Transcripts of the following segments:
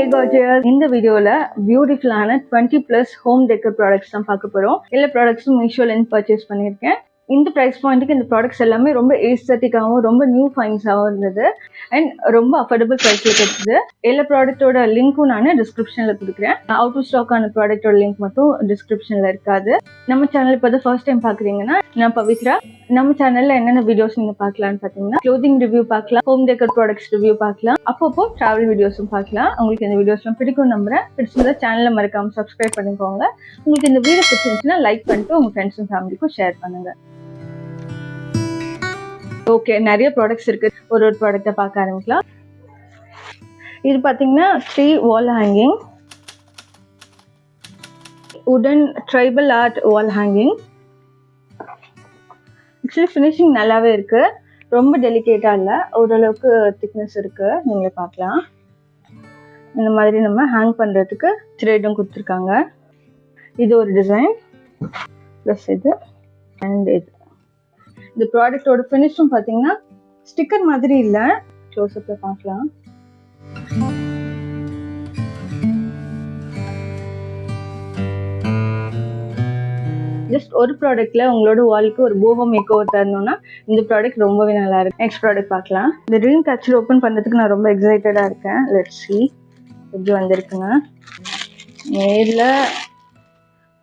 Hey gorgeous! இந்த வீடியோல பியூட்டிஃபுல்லான 20+ ஹோம் டெக்கர் ப்ராடக்ட்ஸ் தான் பார்க்க போறோம். எல்லா ப்ராடக்ட்ஸும் மீஷோலேருந்து பர்ச்சேஸ் பண்ணியிருக்கேன். இந்த ப்ரைஸ் பாயிண்ட்டுக்கு இந்த ப்ராடக்ட்ஸ் எல்லாமே ரொம்ப ஏஸ்தட்டிக்காகவும் ரொம்ப நியூ ஃபைன்ஸாகவும் இருந்தது அண்ட் ரொம்ப அஃபோர்டபுள் ப்ரைஸில் கிடைச்சது. எல்லா ப்ராடக்ட்டோட லிங்க்கும் நான் டிஸ்கிரிப்ஷனில் கொடுக்குறேன். அவுட் ஆஃப் ஸ்டாக்கான ப்ராடக்ட்டோட லிங்க் மட்டும் டிஸ்கிரிப்ஷனில் இருக்காது. நம்ம சேனல் இப்போ தான் ஃபர்ஸ்ட் டைம் பார்க்குறீங்கன்னா நான் பவித்ரா. நம்ம சேனலில் என்னென்ன வீடியோஸ் நீங்கள் பார்க்கலான்னு பார்த்தீங்கன்னா க்ளோதிங் ரிவ்யூ பார்க்கலாம், ஹோம் டெக்கர் ப்ராடக்ட்ஸ் ரிவ்யூ பார்க்கலாம், அப்பப்போ ட்ராவல் வீடியோஸும் பார்க்கலாம். உங்களுக்கு இந்த வீடியோஸ்லாம் பிடிக்கும் நம்புறேன். பிடிச்சிருந்தா சேனலை மறக்காமல் சப்ஸ்கிரைப் பண்ணிக்கோங்க. உங்களுக்கு இந்த வீடியோ பிடிச்சிருந்துச்சுன்னா லைக் பண்ணிட்டு உங்கள் ஃப்ரெண்ட்ஸும் ஃபேமிலிக்கும் ஷேர் பண்ணுங்கள். ஓகே, நிறைய ப்ராடக்ட்ஸ் இருக்கு. ஒரு ப்ராடக்ட்டை பார்க்க ஆரம்பிக்கலாம். இது பார்த்தீங்கன்னா 3 வால் ஹேங்கிங், உடன் ட்ரைபல் ஆர்ட் வால் ஹேங்கிங். ஆக்சுவலி ஃபினிஷிங் நல்லாவே இருக்கு, ரொம்ப டெலிகேட்டாக இல்லை, ஓரளவுக்கு திக்னஸ் இருக்கு. நீங்களே பார்க்கலாம். இந்த மாதிரி நம்ம ஹேங் பண்ணுறதுக்கு த்ரெட்டும் கொடுத்துருக்காங்க. இது ஒரு டிசைன் ப்ளஸ் இது அண்ட் இது. இந்த ப்ராடக்டோட ஃபினிஷும் பார்த்தீங்கன்னா ஸ்டிக்கர் மாதிரி இல்லை. க்ளோஸ்அப்பில் பார்க்கலாம். ஜஸ்ட் ஒரு ப்ராடக்ட்ல உங்களோட வாலுக்கு ஒரு போஹோ மேக் ஓவர் தரணும்னா இந்த ப்ராடக்ட் ரொம்பவே நல்லா இருக்கு. நெக்ஸ்ட் ப்ராடக்ட் பார்க்கலாம். இந்த ட்ரீம் கேச்சர் ஓப்பன் பண்ணுறதுக்கு நான் ரொம்ப எக்ஸைட்டடாக இருக்கேன். லெட்ஸ் சி எப்படி வந்திருக்குங்க. நேரில்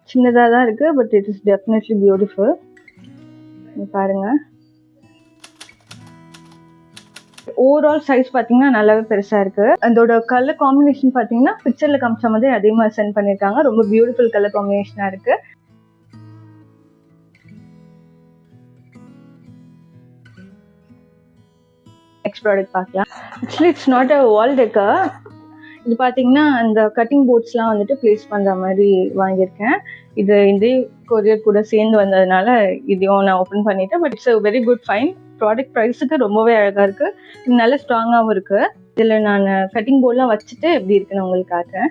சின்னதாக தான் இருக்கு, but it is definitely beautiful. பாருங்க, ஓவரால் சைஸ் பார்த்தீங்கன்னா நல்லாவே பெருசாக இருக்கு. அதோட கலர் காம்பினேஷன் பார்த்தீங்கன்னா பிக்சரில் காமிச்ச மாதிரி அதே மாதிரி சென்ட் பண்ணியிருக்காங்க. ரொம்ப பியூட்டிஃபுல் கலர் காம்பினேஷனாக இருக்கு. நெக்ஸ்ட் ப்ராடக்ட் பார்க்கலாம். Actually it's not a wall decor. இது பார்த்தீங்கன்னா அந்த கட்டிங் போர்ட்ஸ்லாம் வந்துட்டு பிளேஸ் பண்ணுற மாதிரி வாங்கியிருக்கேன். இது இந்த கொரியர் கூட சேர்ந்து வந்ததுனால இதையும் நான் ஓப்பன் பண்ணிட்டேன். But it's a very good fine. Product ப்ரைஸுக்கு ரொம்பவே அழகாக இருக்குது, நல்ல ஸ்ட்ராங்காகவும் இருக்குது. இதில் நான் கட்டிங் போர்ட்லாம் வச்சுட்டு எப்படி இருக்குன்னு உங்களுக்கு காட்டுறேன்.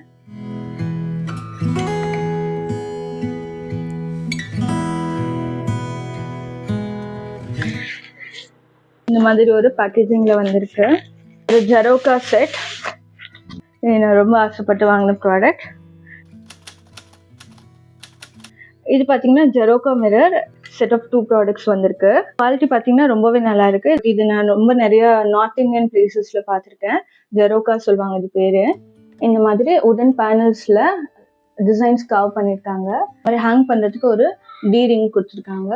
இந்த மாதிரி ஒரு பேக்கேஜிங்கில் வந்திருக்கு. ஒரு ஜரோக்கா செட், நான் ரொம்ப ஆசைப்பட்டு வாங்கின ப்ராடக்ட். இது பார்த்தீங்கன்னா ஜரோக்கா மிரர் செட் ஆஃப் 2 ப்ராடக்ட்ஸ் வந்திருக்கு. குவாலிட்டி பார்த்தீங்கன்னா ரொம்பவே நல்லா இருக்கு. இது நான் ரொம்ப நிறைய நார்த் இந்தியன் பிளேசஸ்ல பார்த்துருக்கேன். ஜரோக்கா சொல்லுவாங்க இது பேரு. இந்த மாதிரி உடன் பேனல்ஸ்ல டிசைன்ஸ் கவர் பண்ணியிருக்காங்க. மாதிரி ஹேங் பண்றதுக்கு ஒரு டி ரிங் கொடுத்துருக்காங்க.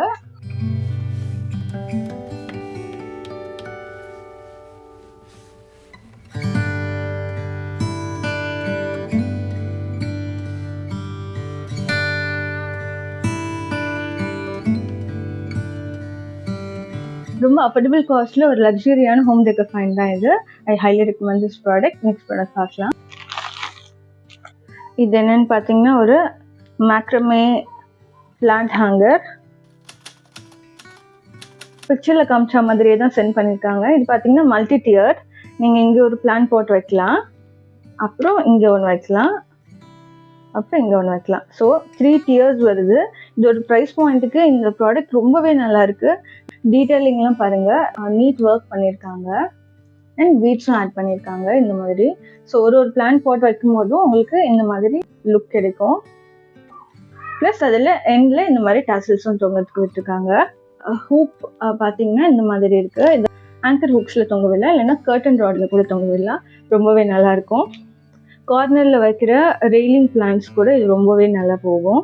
ரொம்ப அஃபோர்டபுள் காஸ்ட்ல ஒரு லக்ஸரியான ஹோம் டெக்கர் ஃபைன் தான் இது. ஐ highly recommend this product. Next product பார்க்கலாம். இது என்னன்னு பார்த்தீங்கன்னா ஒரு மேக்ரமே பிளான்ட் ஹேங்கர். பிக்சரில் காமிச்ச மாதிரியே தான் சென்ட் பண்ணியிருக்காங்க. இது பார்த்தீங்கன்னா மல்டி டியர். நீங்கள் இங்கே ஒரு பிளான்ட் போட்டு வைக்கலாம், அப்புறம் இங்கே ஒன்று வைக்கலாம், அப்புறம் இங்கே ஒன்று வைக்கலாம். ஸோ 3 டியர்ஸ் வருது. இதோட ப்ரைஸ் பாயிண்ட்டுக்கு இந்த ப்ராடக்ட் ரொம்பவே நல்லா இருக்கு. டீட்டெயிலிங்லாம் பாருங்க, நீட் ஒர்க் பண்ணியிருக்காங்க அண்ட் பீட்ஸும் ஆட் பண்ணியிருக்காங்க இந்த மாதிரி. ஸோ ஒரு பிளான்ட் பாட் வைக்கும் போதும் உங்களுக்கு இந்த மாதிரி லுக் கிடைக்கும். ப்ளஸ் அதில் எண்டில் இந்த மாதிரி டாசல்ஸும் தொங்கறதுக்கு விட்டுருக்காங்க. ஹூப் பார்த்தீங்கன்னா இந்த மாதிரி இருக்கு. இது ஆங்கர் ஹூக்ஸில் தொங்கவில்லை, இல்லைன்னா கர்டன் ராட்ல கூட தொங்கவில்லை. ரொம்பவே நல்லா இருக்கும். கார்னரில் வைக்கிற ரெயிலிங் பிளான்ஸ் கூட இது ரொம்பவே நல்லா போகும்.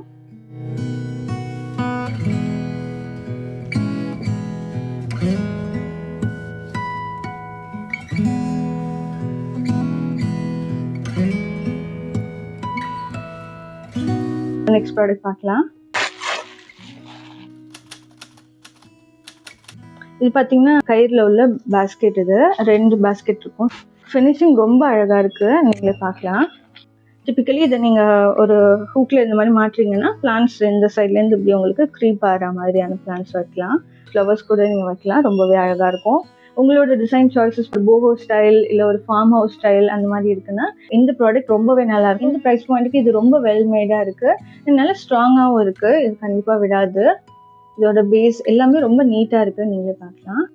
நெக்ஸ்ட் ப்ராடக்ட் பார்க்கலாம். இது பார்த்தீங்கன்னா கயிறில் உள்ள பேஸ்கெட். இது 2 பேஸ்கெட் இருக்கும். ஃபினிஷிங் ரொம்ப அழகாக இருக்குது, நீங்களே பார்க்கலாம். டிப்பிக்கலி இதை நீங்கள் ஒரு ஹூக்கில் இந்த மாதிரி மாட்டுறீங்கன்னா பிளான்ஸ் இந்த சைட்லேருந்து இப்படி உங்களுக்கு க்ரீப் ஆகிற மாதிரியான பிளான்ஸ் வைக்கலாம். ஃப்ளவர்ஸ் கூட நீங்கள் வைக்கலாம், ரொம்பவே அழகாக இருக்கும். உங்களோட டிசைன் சாய்ஸஸ் போஹோ ஸ்டைல் இல்லை ஒரு ஃபார்ம் ஹவுஸ் ஸ்டைல் அந்த மாதிரி இருக்குன்னா இந்த ப்ராடக்ட் ரொம்பவே நல்லா இருக்கும். இந்த ப்ரைஸ் பாயிண்ட்டுக்கு இது ரொம்ப வெல் மேடாக இருக்குது, நல்லா ஸ்ட்ராங்காகவும் இருக்குது. இது கண்டிப்பாக விடாது. இதோட பேஸ் எல்லாமே ரொம்ப நீட்டாக இருக்குது, நீங்களே பார்க்கலாம்.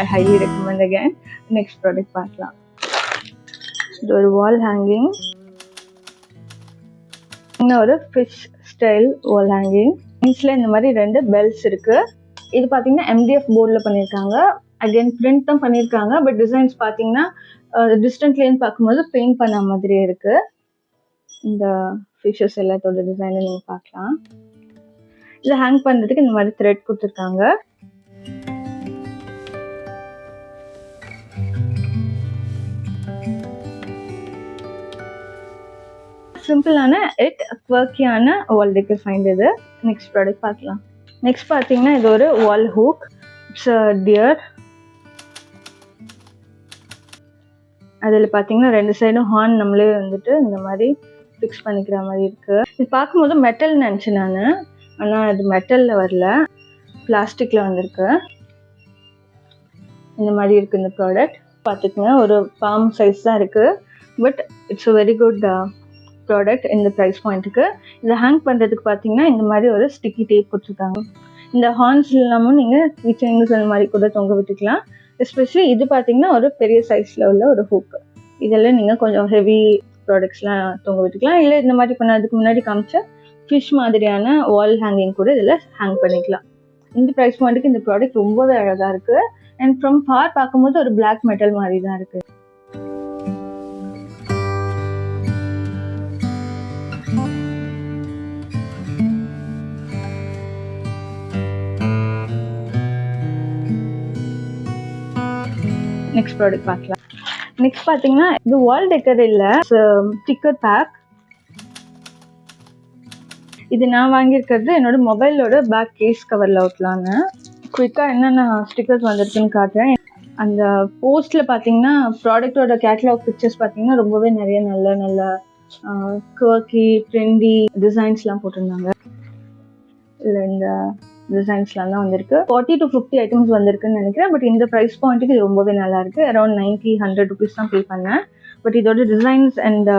ஐ highly recommend again. Next product பார்க்கலாம். இது ஒரு வால் ஹேங்கிங். இன்னும் ஒரு ஃபிஷ் ஸ்டைல் வால் ஹேங்கிங். இன்ஸ்ல இந்த மாதிரி 2 பெல்ஸ் இருக்கு. இது பார்த்தீங்கன்னா MDF போர்டில் பண்ணியிருக்காங்க. அகைன் பிரிண்ட் தான் பண்ணியிருக்காங்க. பட் டிசைன்ஸ் பார்த்தீங்கன்னா டிஸ்டன்ட்லேருந்து பார்க்கும்போது பெயிண்ட் பண்ண மாதிரியே இருக்கு. இந்த ஃபிஷஸ் எல்லாத்தோட டிசைனை நீங்கள் பார்க்கலாம். இதை ஹேங் பண்ணுறதுக்கு இந்த மாதிரி த்ரெட் கொடுத்துருக்காங்க. சிம்பிளான குவர்க்கியான வால் டெக்கர் ஃபைண்ட் இது. நெக்ஸ்ட் ப்ராடக்ட் பார்க்கலாம். நெக்ஸ்ட் பார்த்தீங்கன்னா இது ஒரு வால் ஹூக். It's dear. அதில் பார்த்தீங்கன்னா 2 சைடும் ஹார்ன் நம்மளே வந்துட்டு இந்த மாதிரி ஃபிக்ஸ் பண்ணிக்கிற மாதிரி இருக்கு. இது பார்க்கும்போது மெட்டல் நினச்சேன் நான், ஆனால் அது மெட்டலில் வரல, பிளாஸ்டிக்கில் வந்திருக்கு. இந்த மாதிரி இருக்குது இந்த ப்ராடக்ட். பார்த்துக்குங்க, ஒரு பாம் சைஸ் தான் இருக்குது. But it's a very good product இந்த ப்ரைஸ் பாயிண்ட்டுக்கு. இதை ஹேங் பண்ணுறதுக்கு பார்த்தீங்கன்னா இந்த மாதிரி ஒரு ஸ்டிக்கி டேப் கொடுத்துருக்காங்க. இந்த ஹார்ன்ஸ் இல்லாமல் நீங்கள் கிச்சன்ஸ் அந்த மாதிரி கூட தொங்க விட்டுக்கலாம். எஸ்பெஷலி இது பார்த்தீங்கன்னா ஒரு பெரிய சைஸில் உள்ள ஒரு ஹூக். இதெல்லாம் நீங்கள் கொஞ்சம் ஹெவி ப்ராடக்ட்ஸ்லாம் தொங்க விட்டுக்கலாம். இல்லை இந்த மாதிரி பண்ணதுக்கு முன்னாடி காமிச்ச ஃபிஷ் மாதிரியான வால் ஹேங்கிங் கூட இதில் ஹேங் பண்ணிக்கலாம். இந்த ப்ரைஸ் பாயிண்ட்டுக்கு இந்த ப்ராடக்ட் ரொம்பவே அழகாக இருக்குது. அண்ட் ஃப்ரம் ஃபார் பார்க்கும்போது ஒரு பிளாக் மெட்டல் மாதிரி தான் இருக்குது. நெக்ஸ்ட் ப்ராடக்ட் பார்க்கலாம். நெக்ஸ்ட் பார்த்தீங்கன்னா இது வால் டெக்கர் இல்லை, ஸ்டிக்கர் பேக். இது நான் வாங்கியிருக்கிறது என்னோட மொபைலோட பேக் கேஸ் கவரில் ஒட்டலான்னு. குயிக்காக என்னென்ன ஸ்டிக்கர்ஸ் வந்திருக்குன்னு காட்டுறேன். அந்த போஸ்ட்டில் பார்த்தீங்கன்னா ப்ராடக்டோட கேட்டலாக் பிக்சர்ஸ் பார்த்தீங்கன்னா ரொம்பவே நிறைய நல்ல நல்ல குவர்க்கி ட்ரெண்டி டிசைன்ஸ்லாம் போட்டிருந்தாங்க. இல்லை இந்த டிசைன்ஸ்லாம் தான் வந்திருக்கு. 40 to 50 ஐட்டம்ஸ் வந்திருக்குன்னு நினைக்கிறேன். பட் இந்த ப்ரைஸ் பாயிண்ட்டுக்கு இது ரொம்பவே நல்லா இருக்கு. அரௌண்ட் 90-100 ருபீஸ் தான் பே பண்ணேன். பட் இதோட டிசைன்ஸ் அண்ட்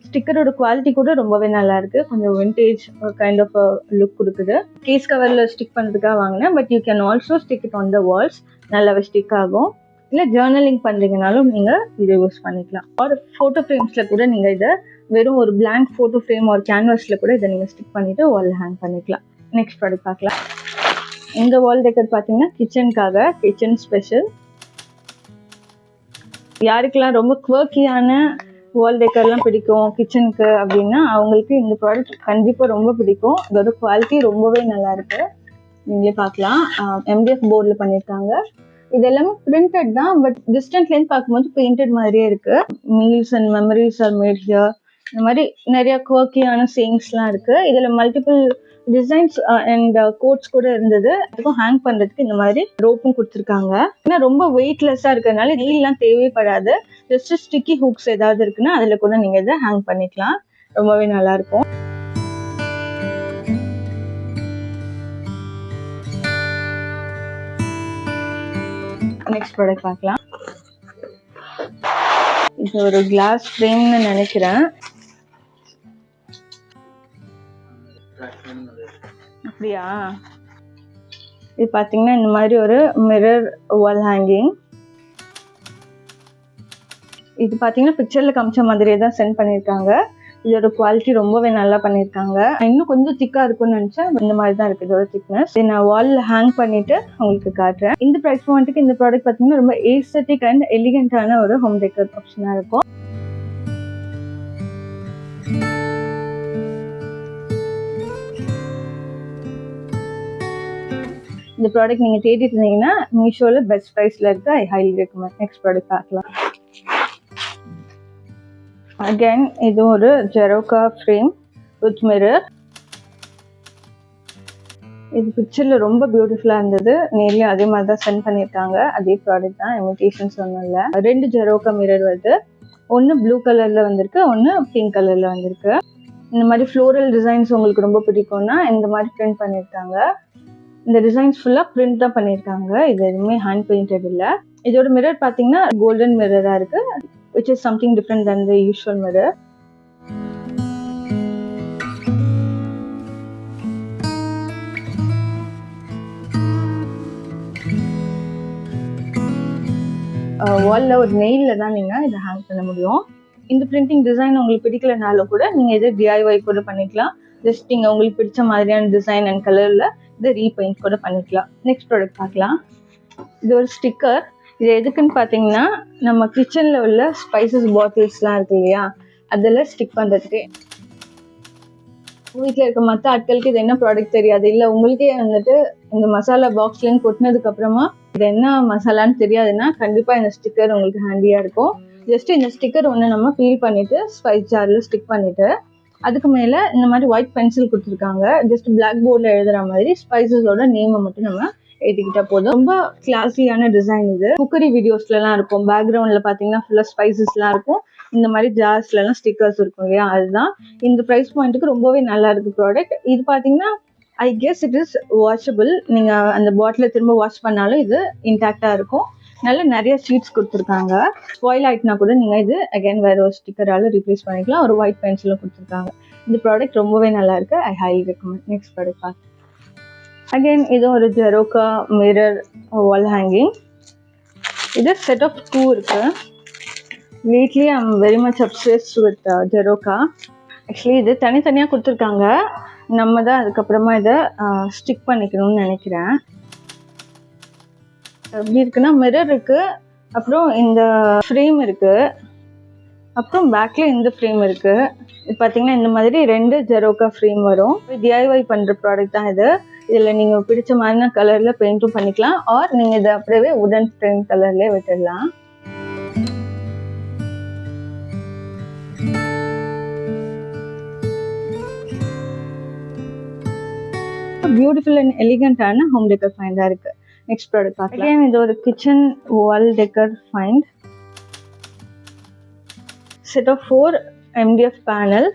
ஸ்டிக்கரோட குவாலிட்டி கூட ரொம்பவே நல்லா இருக்கு. கொஞ்சம் விண்டேஜ் கைண்ட் ஆஃப் லுக் கொடுக்குது. கேஸ் கவரில் ஸ்டிக் பண்ணுறதுக்காக வாங்கினேன். But you can also stick it on the Waals. நல்லாவே ஸ்டிக் ஆகும். இல்லை ஜேர்னலிங் பண்ணுறீங்கனாலும் நீங்கள் இதை யூஸ் பண்ணிக்கலாம். ஒரு ஃபோட்டோ ஃப்ரேம்ஸில் கூட நீங்கள் இதை வெறும் ஒரு பிளாங்க் ஃபோட்டோ ஃப்ரேம் ஒரு கேன்வாஸில் கூட இதை நீங்கள் ஸ்டிக் பண்ணிவிட்டு வாலில் ஹேங் பண்ணிக்கலாம். நெக்ஸ்ட் ப்ராடக்ட் பார்க்கலாம். இந்த வால் டெக்கர் பார்த்தீங்கன்னா கிச்சனுக்காக, கிச்சன் ஸ்பெஷல். யாருக்கெல்லாம் ரொம்ப குவர்க்கியான வால் டெக்கர்லாம் பிடிக்கும் கிச்சனுக்கு அப்படின்னா அவங்களுக்கு இந்த ப்ராடக்ட் கண்டிப்பாக ரொம்ப பிடிக்கும். இதோட குவாலிட்டி ரொம்பவே நல்லா இருக்கு. நீங்களே பார்க்கலாம். MDF போர்டில் பண்ணியிருக்காங்க. இது எல்லாமே பிரிண்டட் தான். பட் டிஸ்டன்ஸ்லேருந்து பார்க்கும்போது பெயிண்டட் மாதிரியே இருக்கு. Meals and memories are mat here. இந்த மாதிரி நிறைய குவர்க்கியான சேயிங்ஸ்லாம் இருக்கு. இதில் மல்டிபிள் டிசைன்ஸ் அண்ட் கோட்ஸ் கூட இருந்தது. அதுக்கும் ஹேங் பண்ணுறதுக்கு இந்த மாதிரி ரோப்பும் கொடுத்துருக்காங்க. ஏன்னா ரொம்ப வெயிட்லெஸ்ஸாக இருக்கிறதுனால நீல்லாம் தேவைப்படாது. ஜஸ்ட் ஸ்டிக்கி ஹூக்ஸ் ஏதாவது இருக்குன்னா அதில் கூட நீங்கள் இதை ஹேங் பண்ணிக்கலாம். ரொம்பவே நல்லாயிருக்கும். நெக்ஸ்ட் ப்ராடக்ட் பார்க்கலாம். இது ஒரு கிளாஸ் ஃப்ரேம்னு நினைக்கிறேன். அப்படியா? இது பார்த்தீங்கன்னா இந்த மாதிரி ஒரு மிரர் வால் ஹேங்கிங். இது பார்த்தீங்கன்னா பிக்சரில் காமிச்ச மாதிரியே தான் சென்ட் பண்ணியிருக்காங்க. இதோட குவாலிட்டி ரொம்பவே நல்லா பண்ணியிருக்காங்க. இன்னும் கொஞ்சம் திக்காக இருக்கும்னு நினச்சேன். இந்த மாதிரி தான் இருக்குது இதோட திக்னஸ். நான் வாலில் ஹேங் பண்ணிட்டு உங்களுக்கு காட்டுறேன். இந்த ப்ரைஸ் பாயிண்ட்டுக்கு இந்த ப்ராடக்ட் பார்த்தீங்கன்னா ரொம்ப ஏஸ்தட்டிக் அண்ட் எலிகண்டான ஒரு ஹோம் டெக்கர் ஆப்ஷனாக இருக்கும். இந்த ப்ராடக்ட் நீங்கள் தேடிட்டு இருந்தீங்கன்னா மீஷோவில் பெஸ்ட் ப்ரைஸில் இருக்கு. I highly recommend. Next product பார்க்கலாம். அகேன் இது ஒரு ஜெரோகா ஃப்ரேம் வித் மிரர். இது பிக்சரில் ரொம்ப பியூட்டிஃபுல்லாக இருந்தது. நேர்லேயும் அதே மாதிரி தான் சென்ட் பண்ணியிருக்காங்க. அதே ப்ராடக்ட் தான், இமிட்டேஷன்ஸ் ஒன்றும் இல்லை. 2 ஜெரோகா மிரர் வருது. ஒன்று ப்ளூ கலரில் வந்திருக்கு, ஒன்று பிங்க் கலரில் வந்திருக்கு. இந்த மாதிரி ஃப்ளோரல் டிசைன்ஸ் உங்களுக்கு ரொம்ப பிடிக்கும்னா இந்த மாதிரி பிரிண்ட் பண்ணியிருக்காங்க. இந்த டிசைன்ஸ் ஃபுல்லாக பிரிண்ட் தான் பண்ணியிருக்காங்க. இது எதுவுமே ஹேண்ட் பெயிண்டட் இல்லை. இதோட மிரர் பார்த்தீங்கன்னா கோல்டன் மிரராக இருக்குது, which is something different than the usual mirror. வாலில் ஒரு நெயிலில் தான் நீங்கள் இதை ஹேங் பண்ண முடியும். இந்த பிரிண்டிங் டிசைன் உங்களுக்கு பிடிக்கலனாலும் கூட நீங்கள் இதை DIY கூட பண்ணிக்கலாம். ஜஸ்ட் நீங்கள் உங்களுக்கு பிடிச்ச மாதிரியான டிசைன் அண்ட் கலரில் இதை ரீபெயிண்ட் கூட பண்ணிக்கலாம். நெக்ஸ்ட் ப்ராடக்ட் பார்க்கலாம். இது ஒரு ஸ்டிக்கர். இது எதுக்குன்னு பார்த்தீங்கன்னா நம்ம கிச்சனில் உள்ள ஸ்பைசஸ் பாட்டில்ஸ்லாம் இருக்கு இல்லையா, அதில் ஸ்டிக் பண்ணுறதுக்கு. வீட்டில் இருக்க மற்ற ஆட்களுக்கு இது என்ன ப்ராடக்ட் தெரியாது, இல்லை உங்களுக்கே வந்துட்டு இந்த மசாலா பாக்ஸ்லேருந்து கொட்டினதுக்கு அப்புறமா இது என்ன மசாலான்னு தெரியாதுன்னா கண்டிப்பாக இந்த ஸ்டிக்கர் உங்களுக்கு ஹேண்டியாக இருக்கும். ஜஸ்ட் இந்த ஸ்டிக்கர் ஒன்று நம்ம ஃபீல் பண்ணிவிட்டு ஸ்பைஸ் ஜாரில் ஸ்டிக் பண்ணிவிட்டு அதுக்கு மேலே இந்த மாதிரி ஒயிட் பென்சில் கொடுத்துருக்காங்க. ஜஸ்ட் பிளாக் போர்டில் எழுதுகிற மாதிரி ஸ்பைசஸோட நேமை மட்டும் நம்ம எழுதிக்கிட்டா போதும். ரொம்ப கிளாஸியான டிசைன் இது. குக்கரி வீடியோஸ்லாம் இருக்கும், பேக்ரவுண்டில் பார்த்தீங்கன்னா ஃபுல்லாக ஸ்பைசஸ்லாம் இருக்கும். இந்த மாதிரி ஜார்ஸ்லாம் ஸ்டிக்கர்ஸ் இருக்கும் இல்லையா, அதுதான். இந்த ப்ரைஸ் பாயிண்ட்டுக்கு ரொம்பவே நல்லா இருக்கு ப்ராடக்ட். இது பார்த்தீங்கன்னா I guess it is washable. நீங்கள் அந்த பாட்டிலை திரும்ப வாஷ் பண்ணாலும் இது இன்டாக்டாக இருக்கும். நிறைய ஷீட்ஸ் கொடுத்துருக்காங்க. ஸ்பாயில் ஆகிட்டுனா கூட நீங்கள் இது அகைன் வேறு ஒரு ஸ்டிக்கரால் ரீப்ளேஸ் பண்ணிக்கலாம். ஒரு ஒயிட் பென்சிலும் கொடுத்துருக்காங்க. இந்த ப்ராடக்ட் ரொம்பவே நல்லா இருக்கு. I highly recommend. Next product பார்த்து அகைன் இது ஒரு ஜெரோக்கா மிரர் வால் ஹேங்கிங். இது செட் ஆஃப் 2 இருக்கு. lately I'm very much obsessed with jharokha. Actually இது தனித்தனியாக கொடுத்துருக்காங்க. நம்ம தான் அதுக்கப்புறமா இதை ஸ்டிக் பண்ணிக்கணும்னு நினைக்கிறேன். எப்படி இருக்குன்னா மிரர் இருக்கு, அப்புறம் இந்த ஃப்ரேம் இருக்கு, அப்புறம் பேக்ல இந்த ஃப்ரேம் இருக்கு. இது பார்த்தீங்கன்னா இந்த மாதிரி 2 ஜெரோக்கா ஃப்ரேம் வரும். DIY பண்ணுற ப்ராடக்ட் தான் இது. இதில் நீங்கள் பிடிச்ச மாதிரினா கலரில் பெயிண்ட்டும் பண்ணிக்கலாம், ஆர் நீங்கள் இதை அப்படியே உடன் ஃப்ரேம் கலர்லேயே விட்டுடலாம். பியூட்டிஃபுல் அண்ட் எலிகண்டான ஹோம் டெக்கர் ஃபைண்டாக இருக்கு. நெக்ஸ்ட் ப்ராடக்ட் பார்க்கலாம். இது ஒரு kitchen wall decor find. Set of 4 MDF panel.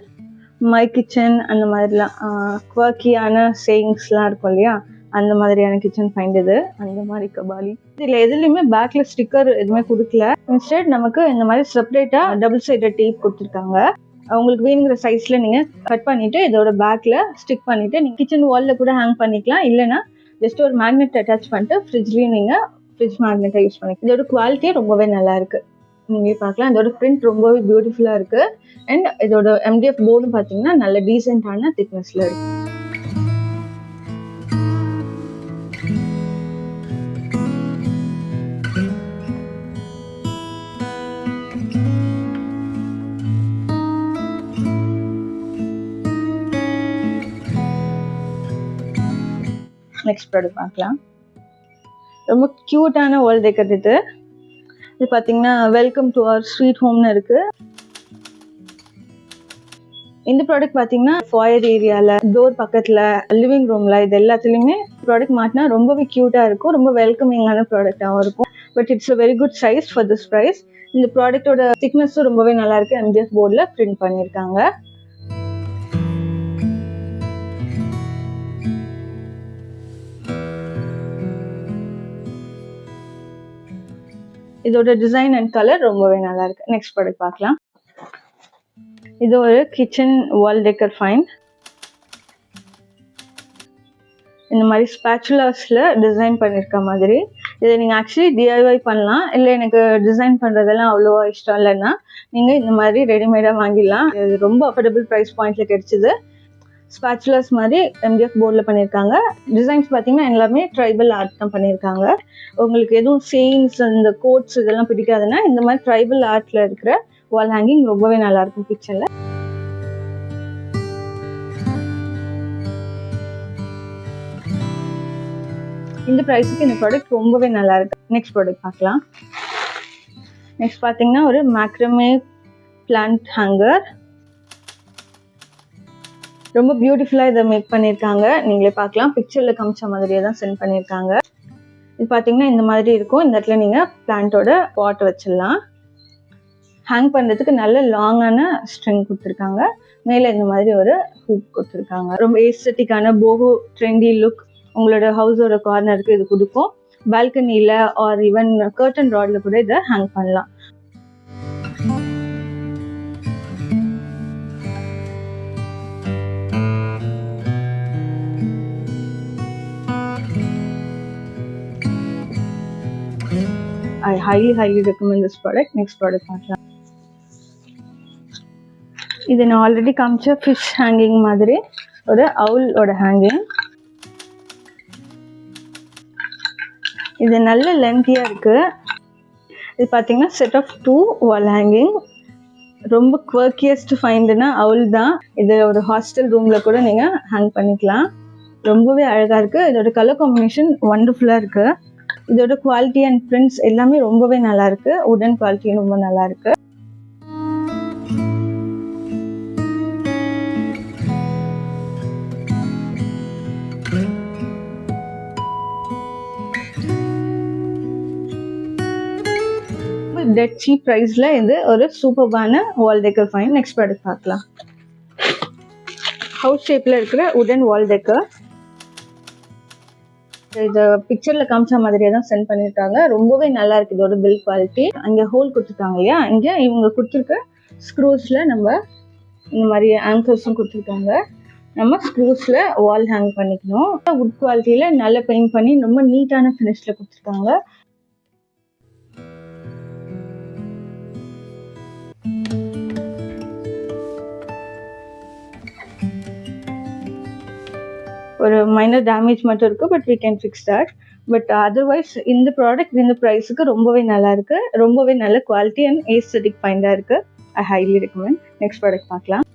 My kitchen அந்த மாதிரிலாம் குவர்க்கியான சேயிங்ஸ்லாம் இருக்கும் இல்லையா, அந்த மாதிரியான கிச்சன் ஃபைண்ட் இது. அந்த மாதிரி கபாலி. இதில் எதுலேயுமே பேக்கில் ஸ்டிக்கர் எதுவுமே கொடுக்கல. இன்ஸ்டெட் நமக்கு இந்த மாதிரி செப்பரேட்டாக டபுள் சைடட் டேப் கொடுத்துருக்காங்க. உங்களுக்கு வேணுங்கிற சைஸில் நீங்கள் கட் பண்ணிவிட்டு இதோட பேக்கில் ஸ்டிக் பண்ணிவிட்டு நீங்கள் கிச்சன் வாலில் கூட ஹேங் பண்ணிக்கலாம். இல்லைனா ஜஸ்ட் ஒரு மேக்னெட் அட்டாச் பண்ணிட்டு ஃப்ரிட்ஜ்லேயும் நீங்கள் ஃப்ரிட்ஜ் மேக்னெட்டை யூஸ் பண்ணிக்கலாம். இதோட குவாலிட்டியே ரொம்பவே நல்லா இருக்குது. நீங்களே பார்க்கலாம். இதோட பிரிண்ட் ரொம்பவே பியூட்டிஃபுல்லாக இருக்குது. அண்ட் இதோட MDF போர்டும் பார்த்தீங்கன்னா நல்ல டீசெண்டான திக்னஸில் இருக்குது. நெக்ஸ்ட் ப்ராடக்ட் பார்க்கலாம். ரொம்ப க்யூட்டான வால் டெக்கர் இது. இது பார்த்தீங்கன்னா வெல்கம் டு அவர் ஸ்வீட் ஹோம்னு இருக்குது. இந்த ப்ராடக்ட் பார்த்தீங்கன்னா ஃபாயர் ஏரியாவில், டோர் பக்கத்தில், லிவிங் ரூமில், இது எல்லாத்துலேயுமே ப்ராடக்ட் மாட்டினா ரொம்பவே க்யூட்டாக இருக்கும். ரொம்ப வெல்கமிங்கான ப்ராடக்டாகவும் இருக்கும். But it's a very good size for this price. இந்த ப்ராடக்டோட திக்னஸும் ரொம்பவே நல்லாயிருக்கு. MDF போர்டில் பிரிண்ட் பண்ணியிருக்காங்க. இதோட டிசைன் அண்ட் கலர் ரொம்பவே நல்லா இருக்கு. நெக்ஸ்ட் ப்ராடக்ட் பார்க்கலாம். இது ஒரு கிச்சன் வால் டெக்கர் ஃபைண்ட். இந்த மாதிரி ஸ்பேச்சுலாஸில் டிசைன் பண்ணியிருக்க மாதிரி. இதை நீங்கள் ஆக்சுவலி DIY பண்ணலாம். இல்லை எனக்கு டிசைன் பண்ணுறதெல்லாம் அவ்வளோவா இஷ்டம் இல்லைன்னா நீங்கள் இந்த மாதிரி ரெடிமேடாக வாங்கிடலாம். இது ரொம்ப அஃபோர்டபுள் ப்ரைஸ் பாயிண்டில் கிடைச்சிது. ஸ்பேச்சுலாஸ் மாதிரி MDF போர்டில் பண்ணியிருக்காங்க. டிசைன்ஸ் பார்த்தீங்கன்னா எல்லாமே ட்ரைபல் ஆர்ட் தான் பண்ணியிருக்காங்க. உங்களுக்கு எதுவும் சேயிங்ஸ் இந்த கோட்ஸ் இதெல்லாம் பிடிக்காதுன்னா இந்த மாதிரி ட்ரைபல் ஆர்ட்டில் இருக்கிற வால் ஹேங்கிங் ரொம்பவே நல்லாயிருக்கும் கிச்சனில். இந்த ப்ரைஸுக்கு இந்த ப்ராடக்ட் ரொம்பவே நல்லா இருக்கு. நெக்ஸ்ட் ப்ராடக்ட் பார்க்கலாம். நெக்ஸ்ட் பார்த்தீங்கன்னா ஒரு மேக்ரமே பிளான்ட் ஹேங்கர். ரொம்ப பியூட்டிஃபுல்லாக இதை மேக் பண்ணியிருக்காங்க. நீங்களே பார்க்கலாம். பிக்சரில் காமிச்ச மாதிரியே தான் சென்ட் பண்ணியிருக்காங்க. இது பார்த்தீங்கன்னா இந்த மாதிரி இருக்கும். இந்த இடத்துல நீங்கள் பிளான்ட்டோட பாட் வச்சிடலாம். ஹேங் பண்ணுறதுக்கு நல்ல லாங்கான ஸ்ட்ரிங் கொடுத்துருக்காங்க. மேலே இந்த மாதிரி ஒரு ஹூக் கொடுத்துருக்காங்க. ரொம்ப ஏஸ்தட்டிக்கான போகோ ட்ரெண்டி லுக் உங்களோட ஹவுஸோட கார்னருக்கு இது கொடுக்கும். பால்கனியில் ஆர் ஈவன் கர்டன் ராடில் கூட இதை ஹேங் பண்ணலாம். ஐ highly recommend this product. Next product பார்க்கலாம். இது நான் ஆல்ரெடி காமிச்ச ஃபிஷ் ஹேங்கிங் மாதிரி ஒரு அவுலோட ஹேங்கிங். இது நல்ல லென்த்தியாக இருக்குது. இது பார்த்தீங்கன்னா செட் ஆஃப் 2 வால் ஹேங்கிங். ரொம்ப குவர்க்கியஸ்ட் ஃபைண்டுனா அவுல் தான். இது ஒரு ஹாஸ்டல் ரூமில் கூட நீங்கள் ஹேங் பண்ணிக்கலாம். ரொம்பவே அழகாக இருக்குது. இதோட கலர் காம்பினேஷன் ஒண்டர்ஃபுல்லாக இருக்குது. இதோட குவாலிட்டி அண்ட் பிரிண்ட்ஸ் எல்லாமே ரொம்பவே நல்லாயிருக்கு. உடன் குவாலிட்டியும் ரொம்ப நல்லாயிருக்கு. டெட் சீப் ப்ரைஸில் இது ஒரு சூப்பர்பான வால் டெக்கர் ஃபைன். நெக்ஸ்ட் ப்ராடக்ட் பார்க்கலாம். ஹவுஸ் ஷேப்பில் இருக்கிற உடன் வால் டெக்கர். இது பிக்சரில் காமிச்ச மாதிரியே தான் சென்ட் பண்ணியிருக்காங்க. ரொம்பவே நல்லா இருக்குது இதோட பில் குவாலிட்டி. அங்கே ஹோல் கொடுத்துருக்காங்க இல்லையா, இங்கே இவங்க கொடுத்துருக்க ஸ்க்ரூஸில் நம்ம இந்த மாதிரி ஆங்கர்ஸும் கொடுத்துருக்காங்க. நம்ம ஸ்க்ரூஸில் வால் ஹேங் பண்ணிக்கணும். வுட் குவாலிட்டியில் நல்லா பெயிண்ட் பண்ணி ரொம்ப நீட்டான ஃபினிஷில் கொடுத்துருக்காங்க. ஒரு மைனர் டேமேஜ் மட்டும் இருக்குது, but we can fix that. But otherwise இந்த ப்ராடக்ட் இந்த ப்ரைஸுக்கு ரொம்பவே நல்லா இருக்குது. ரொம்பவே நல்ல குவாலிட்டி அண்ட் ஏஸ்தட்டிக் ஃபைண்டாக இருக்குது. ஐ ஹைலி ரெக்கமெண்ட். நெக்ஸ்ட் ப்ராடக்ட் பார்க்கலாம்.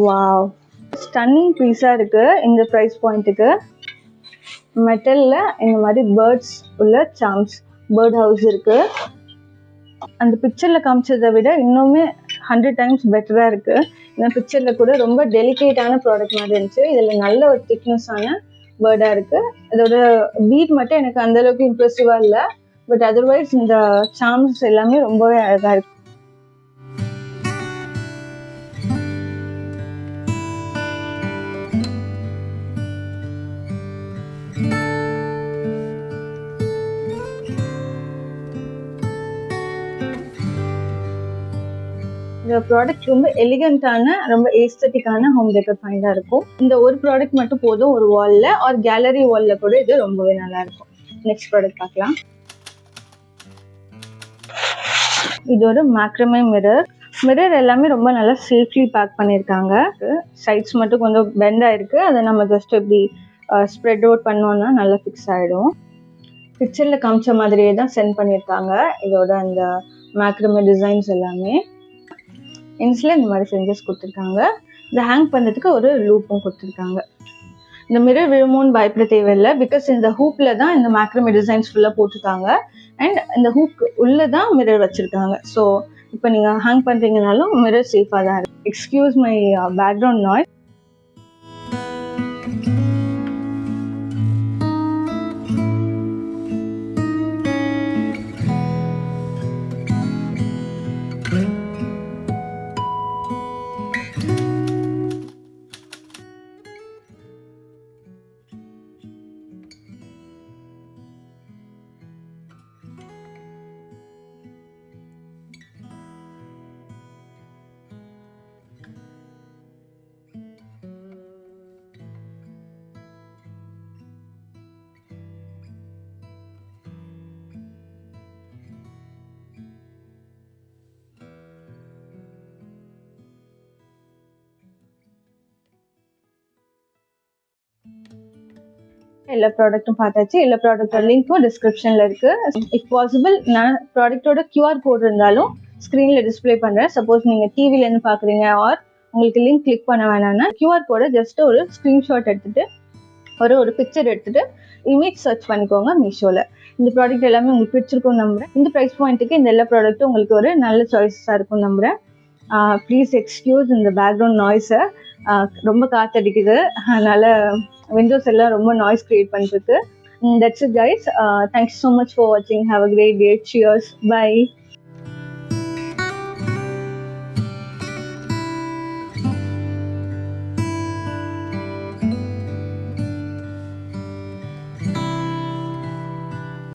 வாவ், ஸ்டன்னிங் பீஸாக இருக்குது இந்த ப்ரைஸ் பாயிண்ட்டுக்கு. மெட்டலில் இந்த மாதிரி பேர்ட்ஸ் உள்ள சாம்ஸ், பேர்ட் ஹவுஸ் இருக்குது. அந்த பிக்சரில் காமிச்சதை விட இன்னுமே 100 times பெட்டராக இருக்குது. இந்த பிக்சரில் கூட ரொம்ப டெலிகேட்டான ப்ராடக்ட் மாதிரி இருந்துச்சு. இதில் நல்ல ஒரு திக்னஸான பேர்டாக இருக்குது. இதோட பீட் மட்டும் எனக்கு அந்தளவுக்கு இம்ப்ரெசிவாக இல்லை. பட் அதர்வைஸ் இந்த சாம்ஸ் எல்லாமே ரொம்பவே அழகாக இருக்குது. இந்த ப்ராடக்ட் ரொம்ப எலிகண்டான, ரொம்ப ஏஸ்தட்டிக்கான ஹோம் டெக்கர் ஃபைண்டாக இருக்கும். இந்த ஒரு ப்ராடக்ட் மட்டும் போதும் ஒரு வாலில் ஒரு கேலரி வாலில் கூட இது ரொம்பவே நல்லா இருக்கும். நெக்ஸ்ட் ப்ராடக்ட் பார்க்கலாம். இது ஒரு மேக்ரமே மிரர். மிரர் எல்லாமே ரொம்ப நல்லா சேஃப்லி பேக் பண்ணியிருக்காங்க. சைட்ஸ் மட்டும் கொஞ்சம் பெண்ட் ஆயிருக்கு. அதை நம்ம ஜஸ்ட் இப்படி ஸ்ப்ரெட் அவுட் பண்ணோன்னா நல்லா ஃபிக்ஸ் ஆகிடும். பிக்சரில் காமிச்ச மாதிரியே தான் சென்ட் பண்ணியிருக்காங்க இதோட அந்த மேக்ரமே டிசைன்ஸ் எல்லாமே. இன்ஸ்ல இந்த மாதிரி ஃப்ரிஞ்சஸ் கொடுத்துருக்காங்க. இதை ஹேங் பண்ணுறதுக்கு ஒரு லூப்பும் கொடுத்துருக்காங்க. இந்த மிரர் விழுமோன்னு பயப்பட தேவையில்லை. பிகாஸ் இந்த ஹூப்பில் தான் இந்த மேக்ரமே டிசைன்ஸ் ஃபுல்லாக போட்டிருக்காங்க. அண்ட் இந்த ஹூப் உள்ளே தான் மிரர் வச்சுருக்காங்க. ஸோ இப்போ நீங்கள் ஹேங் பண்ணுறீங்கனாலும் மிரர் சேஃபாக தான் இருக்குது. Excuse my background noise. எல்லா ப்ராடக்ட்டும் பார்த்தாச்சு. எல்லா ப்ராடக்டோட லிங்க்கும் டிஸ்கிரிப்ஷனில் இருக்குது. இஃப் பாசிபிள் நான் ப்ராடக்டோட QR கோட் இருந்தாலும் ஸ்க்ரீனில் டிஸ்பிளே பண்ணுறேன். சப்போஸ் நீங்கள் டிவிலேருந்து பார்க்குறீங்க ஆர் உங்களுக்கு லிங்க் கிளிக் பண்ண வேணாம்னா QR கோடை ஜஸ்ட் ஒரு ஸ்க்ரீன்ஷாட் எடுத்துகிட்டு ஒரு பிக்சர் எடுத்துகிட்டு இமேஜ் சர்ச் பண்ணிக்கோங்க மீஷோவில். இந்த ப்ராடக்ட் எல்லாமே உங்களுக்கு பிடிச்சிருக்கும்னு நம்புகிறேன். இந்த ப்ரைஸ் பாயிண்ட்டுக்கு இந்த எல்லா ப்ராடக்ட்டும் உங்களுக்கு ஒரு நல்ல சாய்ஸாக இருக்கும்னு நம்புகிறேன். ப்ளீஸ் எக்ஸ்கியூஸ் இந்த பேக்ரவுண்ட் நாய்ஸை. ரொம்ப காற்றடிக்குது, அதனால் விண்டோஸ் எல்லாம் ரொம்ப நாய்ஸ் கிரியேட் பண்ணிருக்கு. That's it guys. Thanks so much for watching. Have a great day. Cheers. Bye.